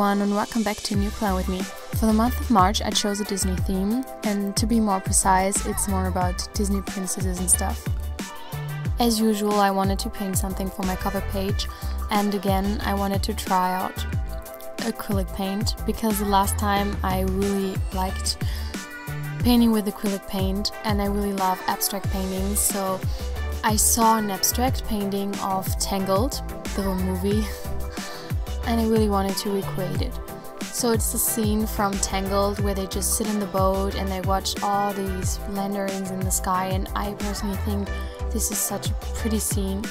everyone and welcome back to New Plan with me. For the month of March I chose a Disney theme, and to be more precise, it's more about Disney princesses and stuff. As usual, I wanted to paint something for my cover page, and again I wanted to try out acrylic paint, because the last time I really liked painting with acrylic paint and I really love abstract paintings, so I saw an abstract painting of Tangled, the movie, and I really wanted to recreate it. So it's the scene from Tangled where they just sit in the boat and they watch all these lanterns in the sky, and I personally think this is such a pretty scene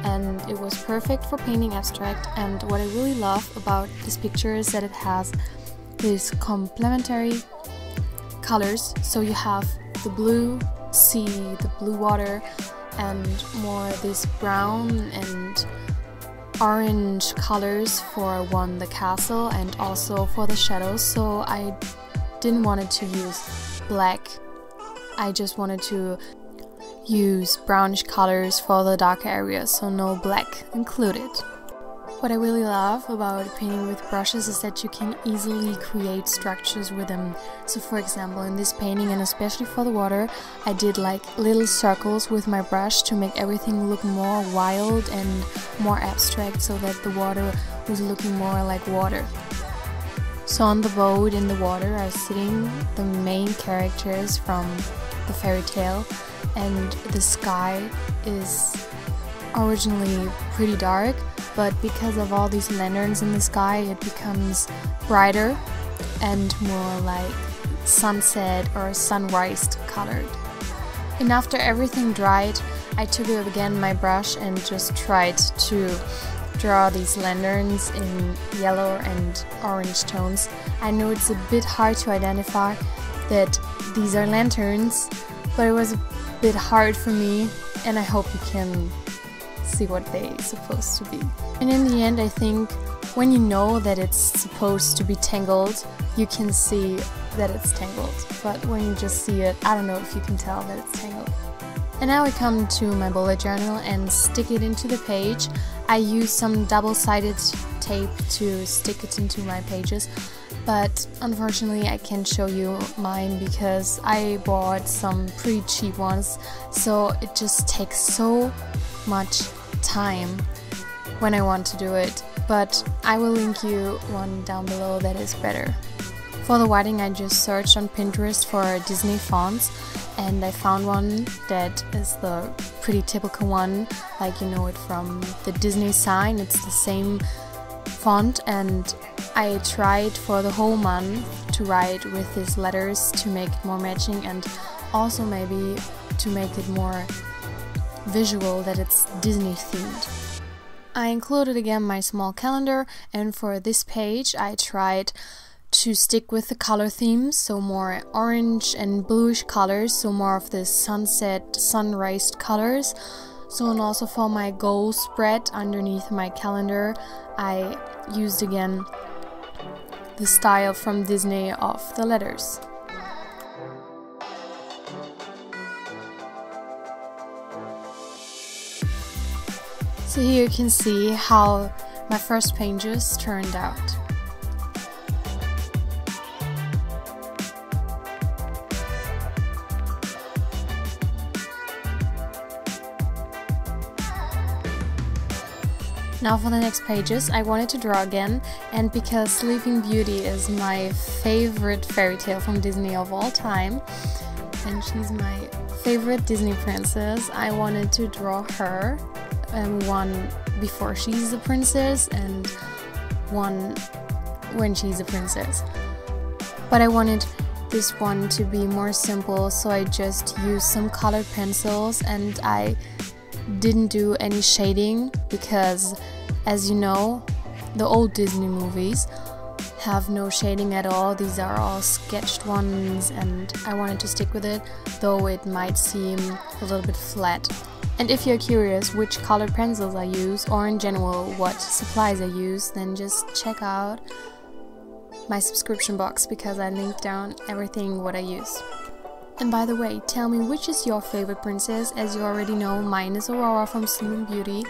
and it was perfect for painting abstract. And what I really love about this picture is that it has these complementary colors. So you have the blue sea, the blue water, and more this brown and orange colors for the castle and also for the shadows. So I didn't want to use black, I just wanted to use brownish colors for the darker areas, so no black included. What I really love about painting with brushes is that you can easily create structures with them. So for example, in this painting, and especially for the water, I did like little circles with my brush to make everything look more wild and more abstract, so that the water was looking more like water. So on the boat in the water are sitting the main characters from the fairy tale, and the sky is originally pretty dark, but because of all these lanterns in the sky it becomes brighter and more like sunset or sunrise colored. And after everything dried, I took up again my brush and just tried to draw these lanterns in yellow and orange tones. I know it's a bit hard to identify that these are lanterns, but it was a bit hard for me, and I hope you can see what they're supposed to be. And in the end, I think when you know that it's supposed to be tangled, you can see that it's tangled. But when you just see it, I don't know if you can tell that it's tangled. And now I come to my bullet journal and stick it into the page. I use some double-sided tape to stick it into my pages, but unfortunately I can't show you mine because I bought some pretty cheap ones, so it just takes so much time when I want to do it, but I will link you one down below that is better. For the writing, I just searched on Pinterest for Disney fonts, and I found one that is the pretty typical one, like you know it from the Disney sign. It's the same font, and I tried for the whole month to write with these letters to make it more matching, and also maybe to make it more visual that it's Disney themed. I included again my small calendar, and for this page I tried to stick with the color themes, so more orange and bluish colors, so more of the sunset, sunrise colors. So, and also for my goal spread underneath my calendar, I used again the style from Disney of the letters. So here you can see how my first pages turned out. Now for the next pages, I wanted to draw again, and because Sleeping Beauty is my favorite fairy tale from Disney of all time, and she's my favorite Disney princess, I wanted to draw her, one before she's a princess and one when she's a princess. But I wanted this one to be more simple, so I just used some colored pencils, and I didn't do any shading because, as you know, the old Disney movies have no shading at all. These are all sketched ones, and I wanted to stick with it, though it might seem a little bit flat. And if you're curious which colored pencils I use, or in general what supplies I use, then just check out my subscription box, because I linked down everything what I use. And by the way, tell me which is your favorite princess. As you already know, mine is Aurora from Sleeping Beauty,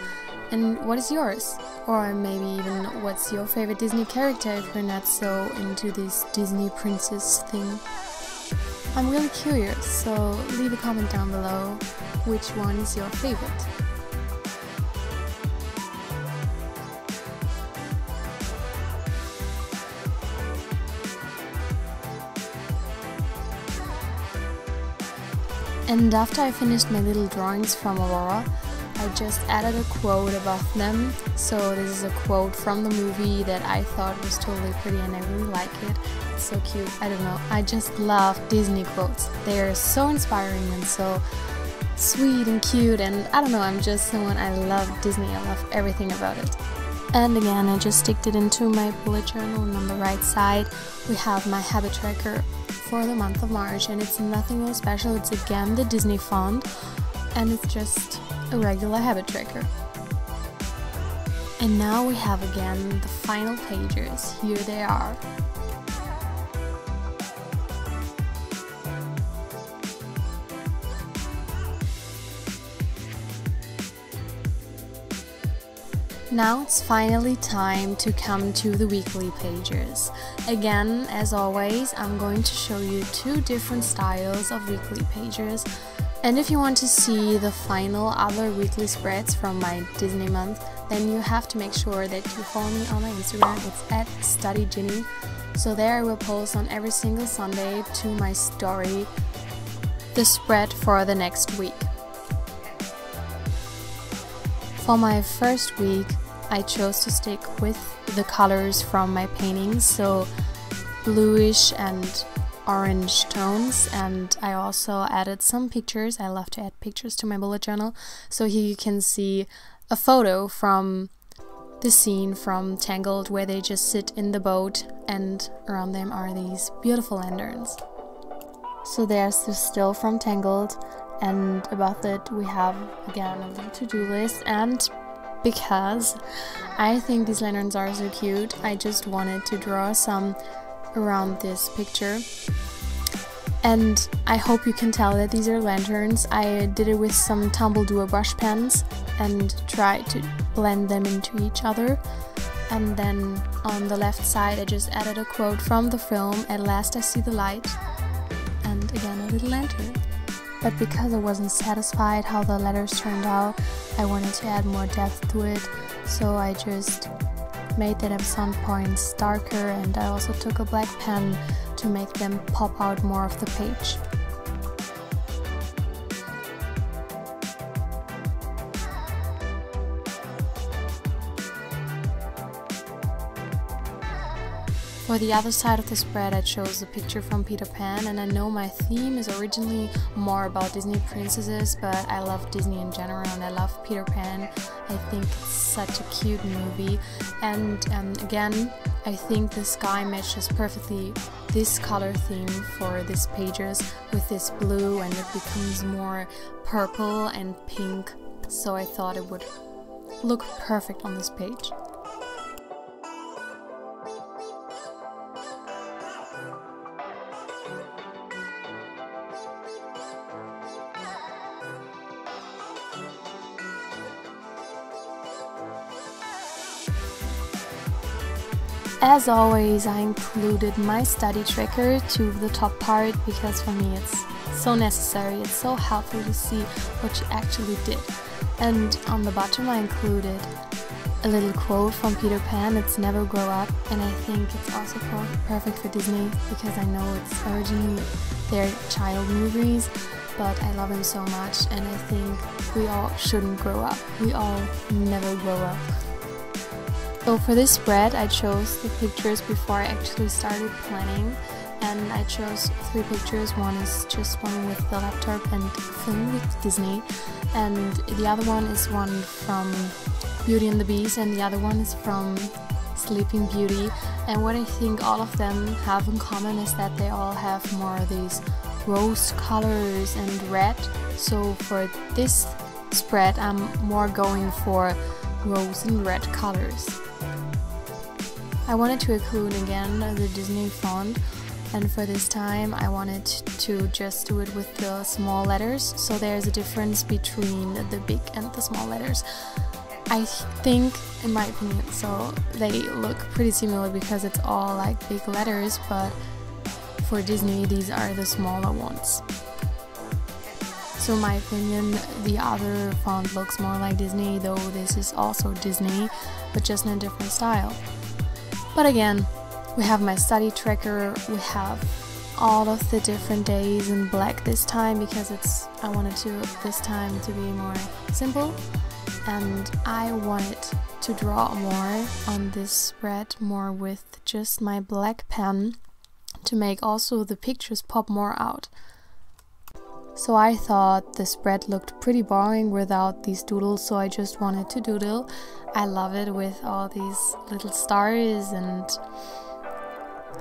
And what is yours? Or maybe even what's your favorite Disney character if you're not so into this Disney princess thing? I'm really curious, so leave a comment down below which one is your favorite. And after I finished my little drawings from Aurora, I just added a quote above them. So this is a quote from the movie that I thought was totally pretty and I really like it. It's so cute. I don't know, I just love Disney quotes. They're so inspiring and so sweet and cute, and I don't know, I'm just someone, I love Disney, I love everything about it. And again, I just sticked it into my bullet journal, and on the right side we have my habit tracker for the month of March, and it's nothing really special. It's again the Disney font, and it's just a regular habit tracker. And now we have again the final pages. Here they are. Now it's finally time to come to the weekly pages. Again, as always, I'm going to show you two different styles of weekly pages. And if you want to see the final other weekly spreads from my Disney month, then you have to make sure that you follow me on my Instagram. It's @StudyGinny. So there I will post on every single Sunday to my story the spread for the next week. For my first week, I chose to stick with the colors from my paintings, so bluish and orange tones, and I also added some pictures. I love to add pictures to my bullet journal. So here you can see a photo from the scene from Tangled where they just sit in the boat and around them are these beautiful lanterns. So there's the still from Tangled, and above it we have again a little to-do list, and because I think these lanterns are so cute, I just wanted to draw some around this picture. And I hope you can tell that these are lanterns. I did it with some Tumbledoor brush pens and tried to blend them into each other. And then on the left side I just added a quote from the film, "At last I see the light," and again a little lantern. But because I wasn't satisfied how the letters turned out, I wanted to add more depth to it, so I just made that at some points darker, and I also took a black pen to make them pop out more of the page. For the other side of the spread, I chose a picture from Peter Pan, and I know my theme is originally more about Disney princesses, but I love Disney in general and I love Peter Pan. I think it's such a cute movie, and again, I think the sky matches perfectly this color theme for these pages with this blue, and it becomes more purple and pink, so I thought it would look perfect on this page. As always, I included my study tracker to the top part because for me it's so necessary, it's so helpful to see what you actually did. And on the bottom I included a little quote from Peter Pan, "It's never grow up," and I think it's also perfect for Disney because I know it's originally their child movies, but I love them so much and I think we all shouldn't grow up. We all never grow up. So for this spread I chose the pictures before I actually started planning, and I chose 3 pictures. One is just one with the laptop and film with Disney, and the other one is one from Beauty and the Beast, and the other one is from Sleeping Beauty. And what I think all of them have in common is that they all have more of these rose colors and red. So for this spread I'm more going for rose and red colors. I wanted to include again the Disney font, and for this time I wanted to just do it with the small letters, so there's a difference between the big and the small letters. I think, in my opinion, so they look pretty similar because it's all like big letters, but for Disney these are the smaller ones. So in my opinion, the other font looks more like Disney, though this is also Disney, but just in a different style. But again, we have my study tracker, we have all of the different days in black this time because I wanted to this time to be more simple, and I wanted to draw more on this spread, more with just my black pen, to make also the pictures pop more out. So I thought the spread looked pretty boring without these doodles, so I just wanted to doodle. I love it with all these little stars and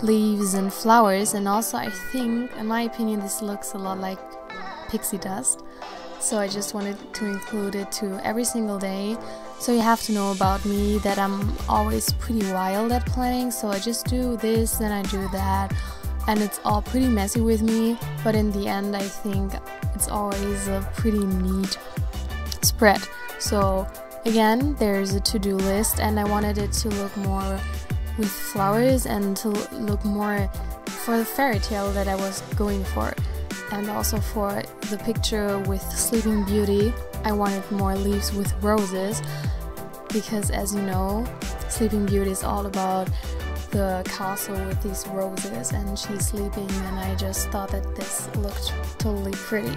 leaves and flowers, and also I think, in my opinion, this looks a lot like pixie dust. So I just wanted to include it to every single day. So you have to know about me that I'm always pretty wild at planning, so I just do this and I do that, and it's all pretty messy with me, but in the end I think it's always a pretty neat spread. So again, there's a to-do list, and I wanted it to look more with flowers and to look more for the fairy tale that I was going for. And also for the picture with Sleeping Beauty, I wanted more leaves with roses, because as you know, Sleeping Beauty is all about the castle with these roses and she's sleeping, and I just thought that this looked totally pretty.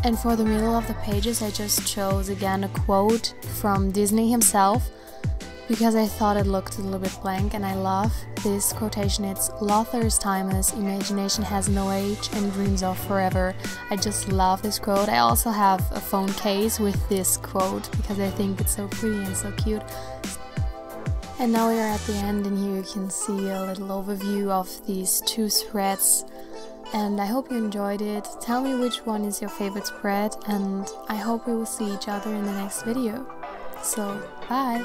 And for the middle of the pages I just chose again a quote from Disney himself, because I thought it looked a little bit blank, and I love this quotation. It's "Laughter is timeless, imagination has no age, and dreams are forever." I just love this quote. I also have a phone case with this quote because I think it's so pretty and so cute. And now we are at the end, and here you can see a little overview of these two spreads. And I hope you enjoyed it. Tell me which one is your favorite spread, and I hope we will see each other in the next video. So, bye!